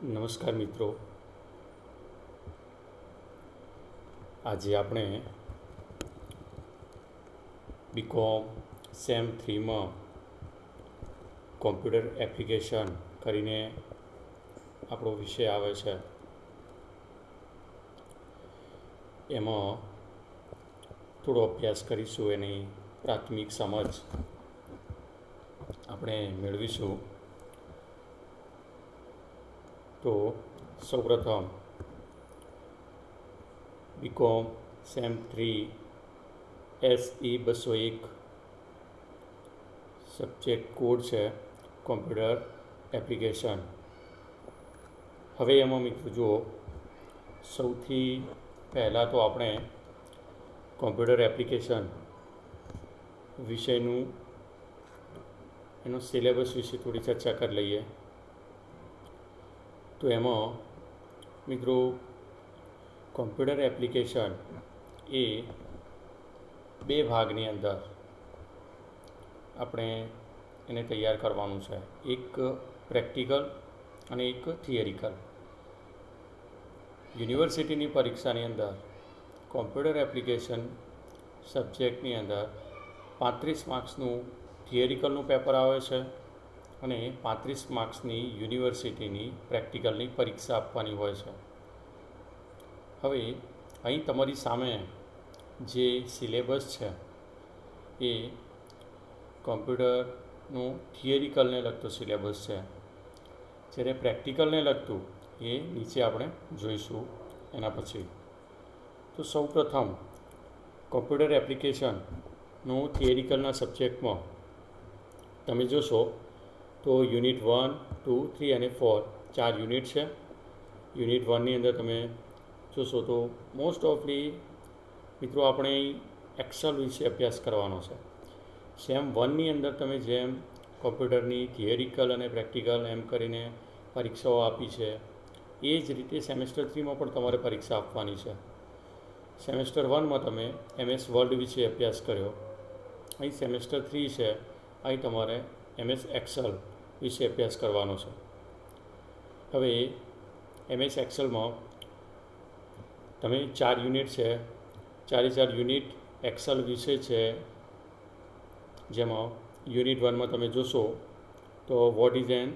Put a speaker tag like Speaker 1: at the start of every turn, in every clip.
Speaker 1: નમસ્કાર મિત્રો, આજે આપણે બીકોમ સેમ 3માં કોમ્પ્યુટર એપ્લિકેશન કરીને આપણો વિષય આવે છે. એમાં થોડો અભ્યાસ કરીશું, એની પ્રાથમિક સમજ આપણે મેળવીશું. તો સૌપ્રથમ BCom sem 3 SE 201 subject code છે કોમ્પ્યુટર એપ્લિકેશન. હવે એમાં મિત્રો જુઓ, સૌથી પહેલાં તો આપણે કોમ્પ્યુટર એપ્લિકેશન વિષયનું એનો સિલેબસ વિશે થોડી ચર્ચા કરી લઈએ. તો એમાં મિત્રો કોમ્પ્યુટર એપ્લિકેશન એ બે ભાગની અંદર આપણે એને તૈયાર કરવાનું છે, એક પ્રેક્ટિકલ અને એક થિયરિકલ. યુનિવર્સિટીની પરીક્ષાની અંદર કોમ્પ્યુટર એપ્લિકેશન સબ્જેક્ટની અંદર 35 માર્ક્સનું થિયરિકલનું પેપર આવે છે અને 35 માર્ક્સની યુનિવર્સિટીની પ્રેક્ટિકલની પરીક્ષા આપવાની હોય છે. હવે અહીં તમારી સામે જે સિલેબસ છે એ કોમ્પ્યુટરનું થિયરિકલને લગતો સિલેબસ છે, જ્યારે પ્રેક્ટિકલને લગતું એ નીચે આપણે જોઈશું એના પછી. તો સૌપ્રથમ કોમ્પ્યુટર એપ્લિકેશનનું થિયરિકલના સબ્જેક્ટમાં તમે જોશો તો યુનિટ 1, 2, 3 અને 4 4 યુનિટ છે. યુનિટ 1ની અંદર તમે જોશો તો મોસ્ટ ઓફલી મિત્રો આપણે એક્સેલ વિશે અભ્યાસ કરવાનો છે. સેમ 1ની અંદર તમે જેમ કોમ્પ્યુટરની થિયરિકલ અને પ્રેક્ટિકલ એમ કરીને પરીક્ષાઓ આપી છે, એ જ રીતે સેમેસ્ટર 3માં પણ તમારે પરીક્ષા આપવાની છે. સેમેસ્ટર 1માં તમે MS વર્ડ વિશે અભ્યાસ કર્યો, અહીં સેમેસ્ટર 3 છે, અહીં તમારે MS એક્સેલ વિશે અભ્યાસ કરવાનો છે. હવે MS એક્સેલમાં તમે 4 યુનિટ છે, 4 યુનિટ એક્સેલ વિશે છે. જેમાં યુનિટ 1માં તમે જોશો તો what is an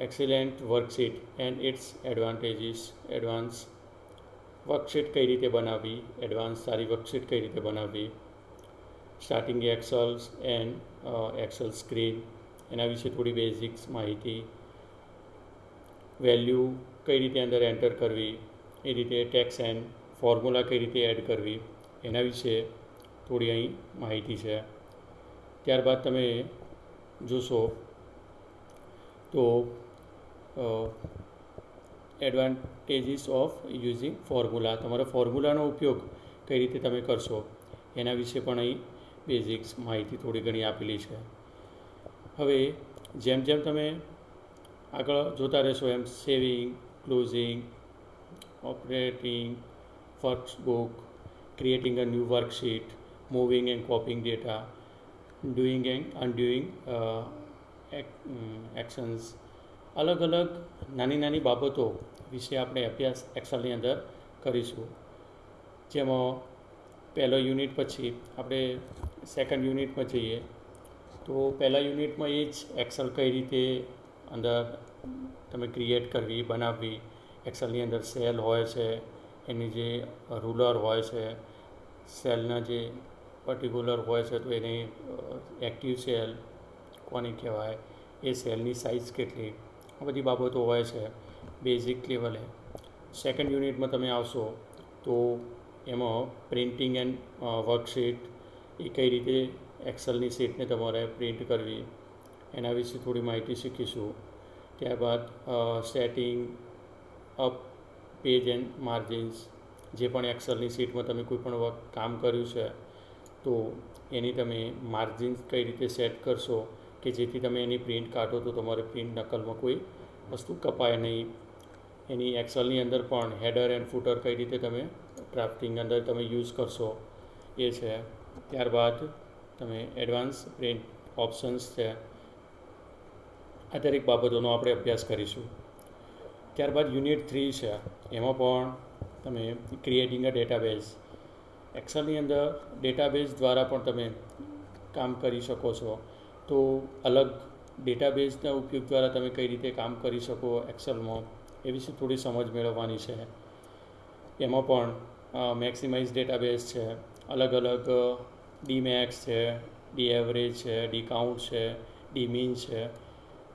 Speaker 1: excellent worksheet and its advantages. Advance worksheet કઈ રીતે બનાવવી, એડવાન્સ સારી વર્કશીટ કઈ રીતે બનાવવી, starting Excels and Excel screen, એના વિશે થોડી બેઝિક્સ માહિતી, વેલ્યુ કઈ રીતે અંદર એન્ટર કરવી, એ રીતે ટેક્સ એન્ડ ફોર્મ્યુલા કઈ રીતે એડ કરવી, એના વિશે થોડી અહીં માહિતી છે. ત્યારબાદ તમે જોશો તો એડવાન્ટેજીસ ઓફ યુઝિંગ ફોર્મ્યુલા, તમારા ફોર્મ્યુલાનો ઉપયોગ કઈ રીતે તમે કરશો એના વિશે પણ અહીં બેઝિક્સ માહિતી થોડી ઘણી આપેલી છે. હવે જેમ જેમ તમે આગળ જોતા રહેશો એમ saving, closing, operating workbook, creating a new worksheet, moving and copying data, doing and undoing actions, અલગ અલગ નાની નાની બાબતો વિશે આપણે અભ્યાસ એક્સેલની અંદર કરીશું. જેમાં પહેલો યુનિટ પછી આપણે સેકન્ડ યુનિટમાં જઈએ તો પહેલા યુનિટમાં એ જ એક્સેલ કઈ રીતે અંદર તમે ક્રિએટ કરવી, બનાવવી. એક્સેલની અંદર સેલ હોય છે, એની જે રૂલર હોય છે, સેલના જે પર્ટિક્યુલર હોય છે તો એની એક્ટિવ સેલ કોને કહેવાય, એ સેલની સાઇઝ કેટલી, આ બધી બાબતો હોય છે બેઝિક લેવલે. સેકન્ડ યુનિટમાં તમે આવશો તો એમાં પ્રિન્ટિંગ એન્ડ વર્કશીટ, એ કઈ રીતે એક્સેલની શીટને તમારે પ્રિન્ટ કરવી એના વિશે થોડી માહિતી શીખીશું. ત્યારબાદ setting up page and margins, જે પણ એક્સેલની શીટમાં તમે કોઈ પણ કામ કર્યું છે તો એની તમે માર્જિન્સ કઈ રીતે સેટ કરશો કે જેથી તમે એની પ્રિન્ટ કાઢો તો તમારે પ્રિન્ટ નકલમાં કોઈ વસ્તુ કપાય નહીં. એની એક્સેલની અંદર પણ હેડર એન્ડ ફૂટર કઈ રીતે તમે ડ્રાફ્ટિંગ અંદર તમે યુઝ કરશો એ છે. ત્યારબાદ તમે એડવાન્સ પ્રિન્ટ ઓપ્શન્સ છે, આ દરેક બાબતોનો આપણે અભ્યાસ કરીશું. ત્યારબાદ યુનિટ 3 છે, એમાં પણ તમે ક્રિએટિંગ અ ડેટાબેઝ, એક્સેલની અંદર ડેટાબેઝ દ્વારા પણ તમે કામ કરી શકો છો. તો અલગ ડેટાબેઝના ઉપયોગ દ્વારા તમે કઈ રીતે કામ કરી શકો એક્સેલમાં એ વિશે થોડી સમજ મેળવવાની છે. એમાં પણ મેક્સિમાઇઝ ડેટાબેઝ છે, અલગ અલગ ડી મેક્સ છે, ડી એવરેજ છે, ડી કાઉન્ટ છે, ડી મીન છે,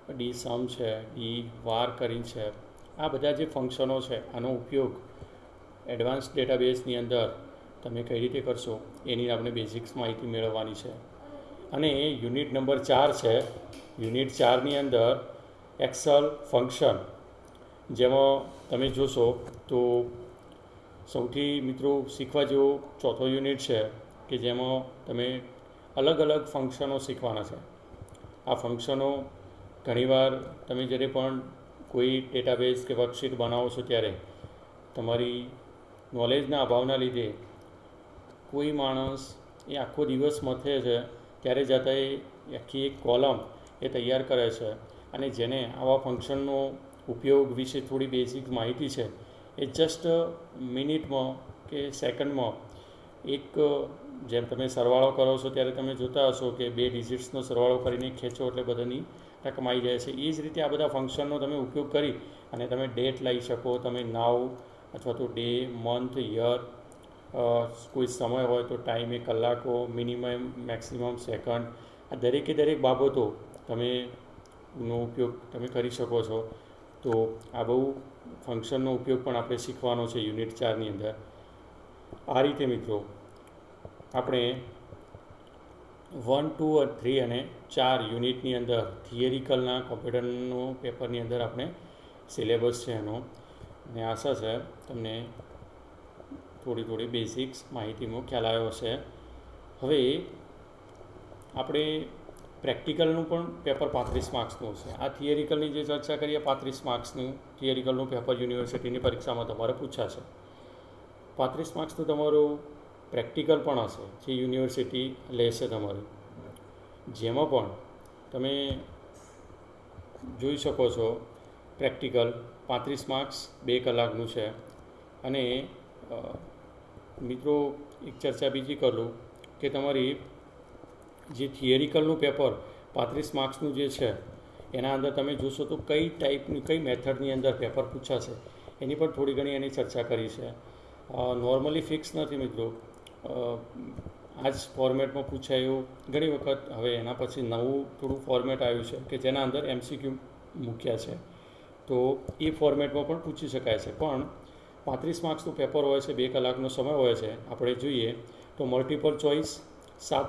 Speaker 1: ડી સમ છે, ડી વાર કરીને છે. આ બધા જે ફંક્શનો છે આનો ઉપયોગ એડવાન્સ ડેટાબેઝની અંદર તમે કઈ રીતે કરશો એની આપણે બેઝિક્સ માહિતી મેળવવાની છે. અને યુનિટ નંબર 4 છે. યુનિટ 4ની અંદર એક્સેલ ફંક્શન, જેમાં તમે જોશો તો સૌથી મિત્રો શીખવા જેવો ચોથો યુનિટ છે કે જેમાં તમે અલગ અલગ ફંક્શનો શીખવાના છે. આ ફંક્શનો ઘણીવાર તમે જ્યારે પણ કોઈ ડેટાબેઝ કે વર્કશીટ બનાવો છો ત્યારે તમારી નોલેજના અભાવના લીધે કોઈ માણસ એ આખો દિવસ મથે છે ત્યારે જતાં એ આખી એક કોલમ એ તૈયાર કરે છે, અને જેને આવા ફંક્શનનો ઉપયોગ વિશે થોડી બેઝિક માહિતી છે એ જસ્ટ મિનિટમાં કે સેકન્ડમાં એક, જેમ તમે સરવાળો કરો છો ત્યારે તમે જોતા હશો કે 2 ડિજિટ્સનો સરવાળો કરીને ખેંચો એટલે બધાની રકમ આવી જાય છે. એ જ રીતે આ બધા ફંક્શનનો તમે ઉપયોગ કરી અને તમે ડેટ લઈ શકો, તમે નાવ અથવા તો ડે, મંથ, યર, કોઈ સમય હોય તો ટાઈમ એ કલાકો, મિનિમમ મેક્સિમમ સેકન્ડ, આ દરેકે દરેક બાબતો તમે નો ઉપયોગ તમે કરી શકો છો. તો આ બહુ ફંક્શનનો ઉપયોગ પણ આપણે શીખવાનો છે યુનિટ 4ની અંદર. આ રીતે મિત્રો આપણે 1, 2, 3 અને 4 યુનિટની અંદર થિયરિકલના કોમ્પ્યુટરનો પેપરની અંદર આપણે સિલેબસ છે એનો, અને આશા છે તમને થોડી બેઝિક્સ માહિતીમાં ખ્યાલ આવ્યો છે. હવે આપણે પ્રેક્ટિકલનું પણ પેપર 35 માર્ક્સનું છે. આ થિયરિકલની જે ચર્ચા કરીએ 35 માર્ક્સનું થિયરિકલનું પેપર યુનિવર્સિટીની પરીક્ષામાં તમારે પૂછાશે. 35 માર્ક્સનું તમારું પ્રેક્ટિકલ પણ હશે જે યુનિવર્સિટી લેશે તમારી, જેમાં પણ તમે જોઈ શકો છો પ્રેક્ટિકલ 35 માર્ક્સ 2 કલાકનું છે. અને મિત્રો એક ચર્ચા બીજી કરું કે તમારી જે થિયરિકલનું પેપર 35 માર્ક્સનું જે છે એના અંદર તમે જોશો તો કઈ ટાઈપની કઈ મેથડની અંદર પેપર પૂછાશે એની પણ થોડી ઘણી એની ચર્ચા કરી છે. નોર્મલી ફિક્સ નથી મિત્રો, આ જ ફોર્મેટમાં પૂછાય એવું ઘણી વખત. હવે એના પછી નવું થોડું ફોર્મેટ આવ્યું છે કે જેના અંદર MCQ મૂક્યા છે, તો એ ફોર્મેટમાં પણ પૂછી શકાય છે. પણ 35 માર્ક્સનું પેપર હોય છે, 2 કલાકનો સમય હોય છે. આપણે જોઈએ તો મલ્ટિપલ ચોઇસ 7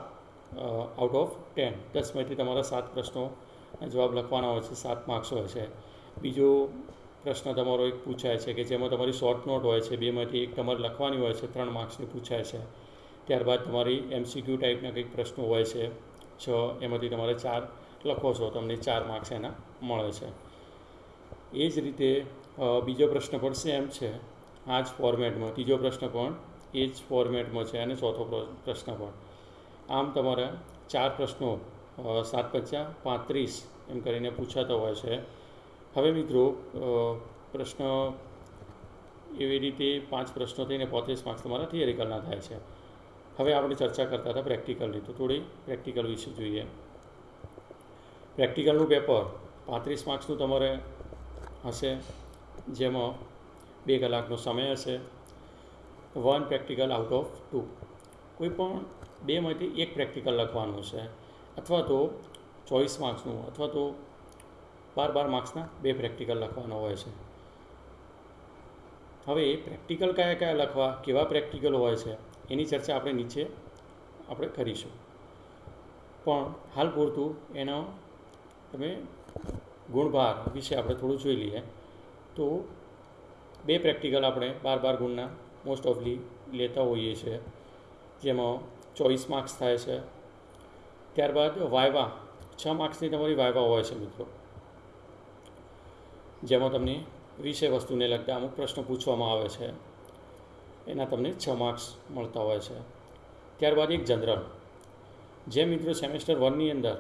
Speaker 1: આઉટ ઓફ 10, 10માંથી તમારા 7 પ્રશ્નો જવાબ લખવાના હોય છે, 7 માર્ક્સ હોય છે. બીજો પ્રશ્ન તમારો એક પૂછાય છે કે જેમાં તમારી શોર્ટ નોટ હોય છે, 2માંથી 1 તમારે લખવાની હોય છે, 3 માર્ક્સની પૂછાય છે. ત્યારબાદ તમારી MCQ ટાઈપના કંઈક પ્રશ્નો હોય છે 6, એમાંથી તમારે 4 લખો છો, તમને 4 માર્ક્સ એના મળે છે. એ જ રીતે બીજો પ્રશ્ન પણ સેમ છે આ જ ફોર્મેટમાં, ત્રીજો પ્રશ્ન પણ એ જ ફોર્મેટમાં છે, અને ચોથો પ્રશ્ન પણ. આમ તમારા 4 પ્રશ્નો 7 × 5 = 35 એમ કરીને પૂછાતા હોય છે. હવે મિત્રો પ્રશ્ન એવી રીતે 5 પ્રશ્નો થઈને 35 માર્ક્સ તમારા થિયરિકલના થાય છે. હવે આપણે ચર્ચા કરતા હતા પ્રેક્ટિકલની, તો થોડી પ્રેક્ટિકલ વિશે જોઈએ. પ્રેક્ટિકલનું પેપર 35 માર્ક્સનું તમારે હશે, જેમાં 2 કલાકનો સમય હશે. 1 પ્રેક્ટિકલ આઉટ ઓફ 2, કોઈ પણ 2માંથી 1 પ્રેક્ટિકલ લખવાનું છે, અથવા તો 24 માર્ક્સનું અથવા તો 12 માર્ક્સના 2 પ્રેક્ટિકલ લખવાનો હોય છે. હવે પ્રેક્ટિકલ કયા લખવા, કેવા પ્રેક્ટિકલ હોય છે એની ચર્ચા આપણે નીચે કરીશું. પણ હાલ પૂરતું એનો તમે ગુણભાર વિશે આપણે થોડું જોઈ લઈએ. તો 2 પ્રેક્ટિકલ આપણે 12 ગુણના મોસ્ટ ઓફલી લેતા હોઈએ છીએ, જેમાં 24 માર્ક્સ થાય છે. ત્યારબાદ વાયવા 6 માર્ક્સની તમારી વાયવા હોય છે મિત્રો, જેમાં તમને વિષય વસ્તુને લગતા અમુક પ્રશ્નો પૂછવામાં આવે છે, એના તમને 6 માર્ક્સ મળતા હોય છે. ત્યારબાદ એક જનરલ, જે મિત્રો સેમેસ્ટર 1ની અંદર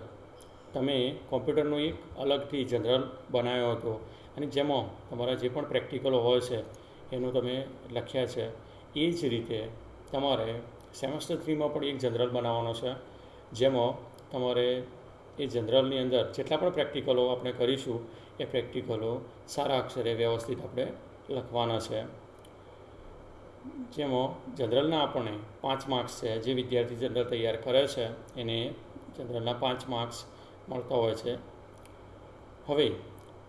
Speaker 1: તમે કોમ્પ્યુટરનો એક અલગથી જનરલ બનાવ્યો હતો અને જેમાં તમારા જે પણ પ્રેક્ટિકલો હોય છે એનું તમે લખ્યા છે. એ જ રીતે તમારે સેમેસ્ટર 3માં પણ એક જનરલ બનાવવાનો છે, જેમાં તમારે એ જનરલની અંદર જેટલા પણ પ્રેક્ટિકલો આપણે કરીશું એ પ્રેક્ટિકલો સારા અક્ષરે વ્યવસ્થિત આપણે લખવાના છે. જેમાં જનરલના આપણને 5 માર્ક્સ છે. જે વિદ્યાર્થી જનરલ તૈયાર કરે છે એને જનરલના 5 માર્ક્સ મળતા હોય છે. હવે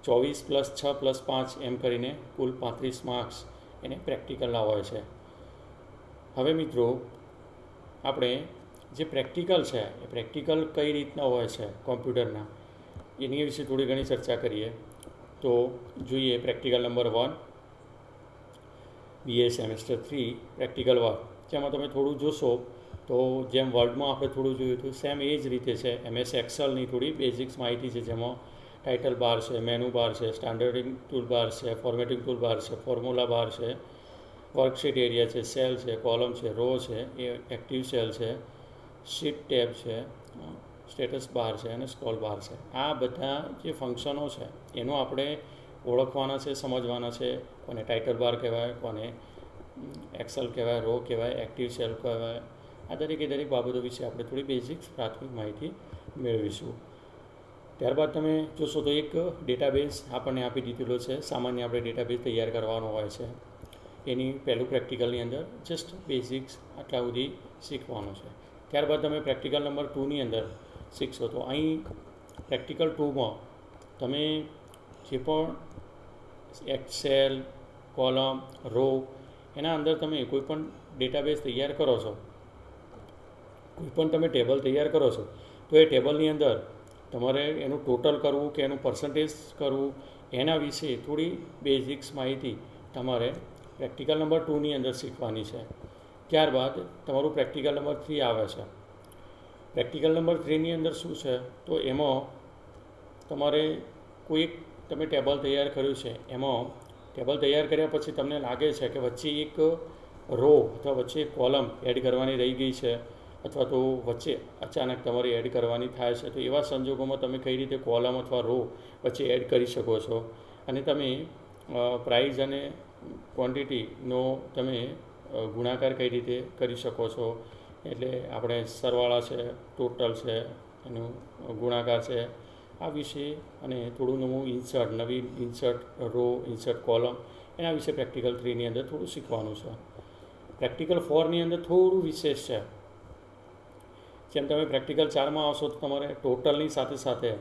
Speaker 1: 24 + 6 + 5 એમ કરીને કુલ 35 માર્ક્સ એને પ્રેક્ટિકલના હોય છે. હવે મિત્રો આપણે જે પ્રેક્ટિકલ છે એ પ્રેક્ટિકલ કઈ રીતના હોય છે કોમ્પ્યુટરના એની વિશે થોડી ઘણી ચર્ચા કરીએ. તો જોઈએ practical number 1 BA semester 3 practical 1, જેમાં તમે થોડું જોશો તો જેમ વર્ડમાં આપણે થોડું જોયું હતું સેમ એ જ રીતે છે. MS એક્સેલની થોડી બેઝિક્સ માહિતી છે, જેમાં ટાઇટલ બાર છે, મેનુ બાર છે, સ્ટાન્ડર્ડિંગ ટૂલ બાર છે, ફોર્મેટિંગ ટૂલ બાર છે, ફોર્મ્યુલા બાર છે, વર્કશીટ એરિયા છે, સેલ છે, કોલમ છે, રો છે, એ એક્ટિવ સેલ છે, શીટ ટેબ છે, સ્ટેટસ બાર છે અને સ્ક્રોલ બાર છે. આ બધા જે ફંક્શનો છે એનું આપણે ઓળખવાના છે, સમજવાના છે. કોને ટાઇટલ બાર કહેવાય, કોને એક્સેલ કહેવાય, રો કહેવાય, એક્ટિવ સેલ કહેવાય. આ દરેકે દરેક બાબતો વિશે આપણે થોડી બેઝિક્સ પ્રાથમિક માહિતી મેળવીશું. ત્યારબાદ તમે જોશો તો એક ડેટાબેઝ આપણને આપી દીધેલો છે. સામાન્ય આપણે ડેટાબેઝ તૈયાર કરવાનો હોય છે. એની પહેલું પ્રેક્ટિકલની અંદર જસ્ટ બેઝિક્સ આટલા સુધી શીખવાનું છે. ત્યારબાદ તમે પ્રેક્ટિકલ નંબર 2ની અંદર શીખશો. તો અહીં પ્રેક્ટિકલ 2માં તમે જે પણ એક્સેલ, કોલમ, રો એના અંદર તમે કોઈ પણ ડેટાબેઝ તૈયાર કરો છો, કોઈ પણ તમે ટેબલ તૈયાર કરો છો, તો એ ટેબલની અંદર તમારે એનું ટોટલ કરવું કે એનું પર્સન્ટેજ કરવું એના વિશે થોડી બેઝિક્સ માહિતી તમારે પ્રેક્ટિકલ નંબર 2ની અંદર શીખવાની છે. ત્યારબાદ તમારું પ્રેક્ટિકલ નંબર 3 આવે છે. પ્રેક્ટિકલ નંબર 3ની અંદર શું છે તો એમાં તમારે કોઈ એક તમે ટેબલ તૈયાર કર્યું છે, એમાં ટેબલ તૈયાર કર્યા પછી તમને લાગે છે કે વચ્ચે એક રો અથવા વચ્ચે એક કોલમ એડ કરવાની રહી ગઈ છે, અથવા તો વચ્ચે અચાનક તમારે એડ કરવાની થાય છે. તો એવા સંજોગોમાં તમે કઈ રીતે કોલમ અથવા રો વચ્ચે એડ કરી શકો છો, અને તમે પ્રાઇઝ અને ક્વોન્ટિટીનો તમે ગુણાકાર કઈ રીતે કરી શકો છો. એટલે આપણે સરવાળા છે, ટોટલ છે, એનું ગુણાકાર છે, આ વિશે અને થોડું નવી ઇન્સર્ટ રો, ઇન્સર્ટ કોલમ એના વિશે પ્રેક્ટિકલ 3ની અંદર થોડું શીખવાનું છે. પ્રેક્ટિકલ 4ની અંદર થોડું વિશેષ છે. જેમ તમે પ્રેક્ટિકલ 4માં આવશો તો તમારે ટોટલની સાથે સાથે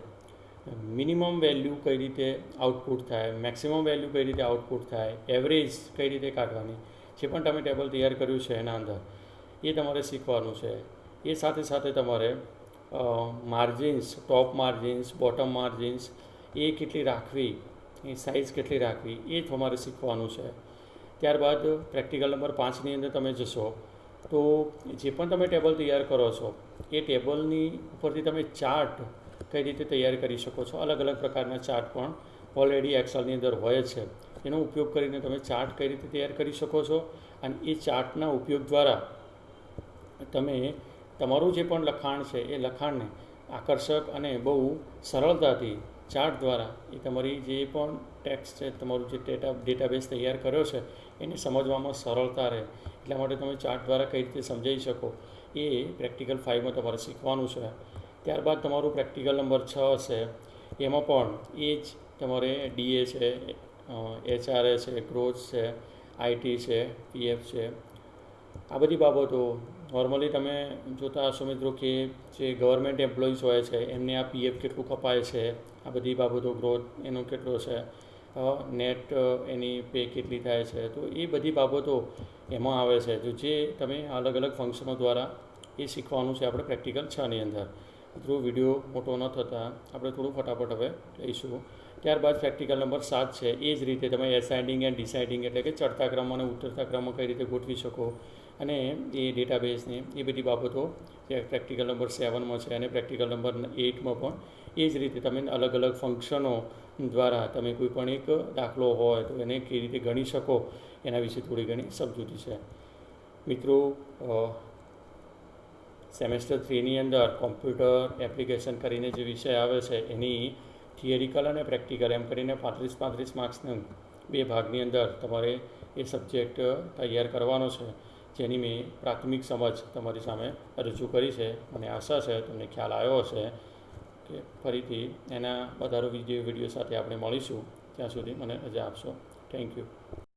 Speaker 1: મિનિમમ વેલ્યુ કઈ રીતે આઉટપુટ થાય, મેક્સિમમ વેલ્યુ કઈ રીતે આઉટપુટ થાય, એવરેજ કઈ રીતે કાઢવાની, જે પણ તમે ટેબલ તૈયાર કર્યું છે એના અંદર એ તમારે શીખવાનું છે. એ સાથે સાથે તમારે માર્જિન્સ, ટોપ માર્જિન્સ, બોટમ માર્જિન્સ એ કેટલી રાખવી, એ સાઇઝ કેટલી રાખવી એ તમારે શીખવાનું છે. ત્યારબાદ પ્રેક્ટિકલ નંબર 5ની અંદર તમે જશો તો જે પણ તમે ટેબલ તૈયાર કરો છો એ ટેબલની ઉપરથી તમે ચાર્ટ કઈ રીતે તૈયાર કરી શકો છો. અલગ અલગ પ્રકારના ચાર્ટ પણ ઓલરેડી એક્સેલની અંદર હોય છે. એનો ઉપયોગ કરીને તમે ચાર્ટ કઈ રીતે તૈયાર કરી શકો છો, અને એ ચાર્ટના ઉપયોગ દ્વારા તમે તમારું જે પણ લખાણ છે એ લખાણને આકર્ષક અને બહુ સરળતાથી ચાર્ટ દ્વારા એ તમારી જે પણ ટેક્સ્ટ છે, તમારું જે ડેટાબેઝ તૈયાર કર્યો છે એને સમજવામાં સરળતા રહે એટલા માટે તમે ચાર્ટ દ્વારા કઈ રીતે સમજાવી શકો એ પ્રેક્ટિકલ 5માં તમારે શીખવાનું છે. ત્યારબાદ તમારું પ્રેક્ટિકલ નંબર 6 છે. એમાં પણ એ જ તમારે DA છે, HRA છે, ગ્રોથ છે, IT છે, PF છે, આ બધી બાબતો નોર્મલી તમે જોતા હશો મિત્રો કે જે ગવર્મેન્ટ એમ્પ્લોઈઝ હોય છે એમને આ PF કેટલું કપાય છે, આ બધી બાબતો, ગ્રોથ એનો કેટલો છે, નેટ એની પે કેટલી થાય છે, તો એ બધી બાબતો એમાં આવે છે. તો જે તમે અલગ અલગ ફંક્શનો દ્વારા એ શીખવાનું છે આપણે પ્રેક્ટિકલ 6ની અંદર. મિત્રો વિડીયો મોટો ન થતાં આપણે થોડું ફટાફટ હવે લઈશું. ત્યારબાદ પ્રેક્ટિકલ નંબર 7 છે. એ જ રીતે તમે એસાઇન્ડિંગ એન્ડ ડિસાઇડિંગ એટલે કે ચડતા ક્રમ અને ઉતરતા ક્રમમાં કઈ રીતે ગોઠવી શકો, અને એ ડેટાબેઝને એ બધી બાબતો જે પ્રેક્ટિકલ નંબર 7માં છે, અને પ્રેક્ટિકલ નંબર 8માં પણ એ જ રીતે તમે અલગ અલગ ફંક્શનો દ્વારા તમે કોઈ પણ એક દાખલો હોય તો એને કેવી રીતે ગણી શકો એના વિશે થોડી ઘણી સમજૂતી છે. મિત્રો સેમેસ્ટર 3ની અંદર કોમ્પ્યુટર એપ્લિકેશન કરીને જે વિષય આવે છે એની થિયરિકલ અને પ્રેક્ટિકલ એમ કરીને 35 માર્ક્સના 2 ભાગની અંદર તમારે એ સબ્જેક્ટ તૈયાર કરવાનો છે, જેની મેં પ્રાથમિક સમજ તમારી સામે રજૂ કરી છે. મને આશા છે તમને ખ્યાલ આવ્યો હશે કે ફરીથી એના વધારે વિડીયો સાથે આપણે મળીશું. ત્યાં સુધી મને રજા આપશો. Thank you.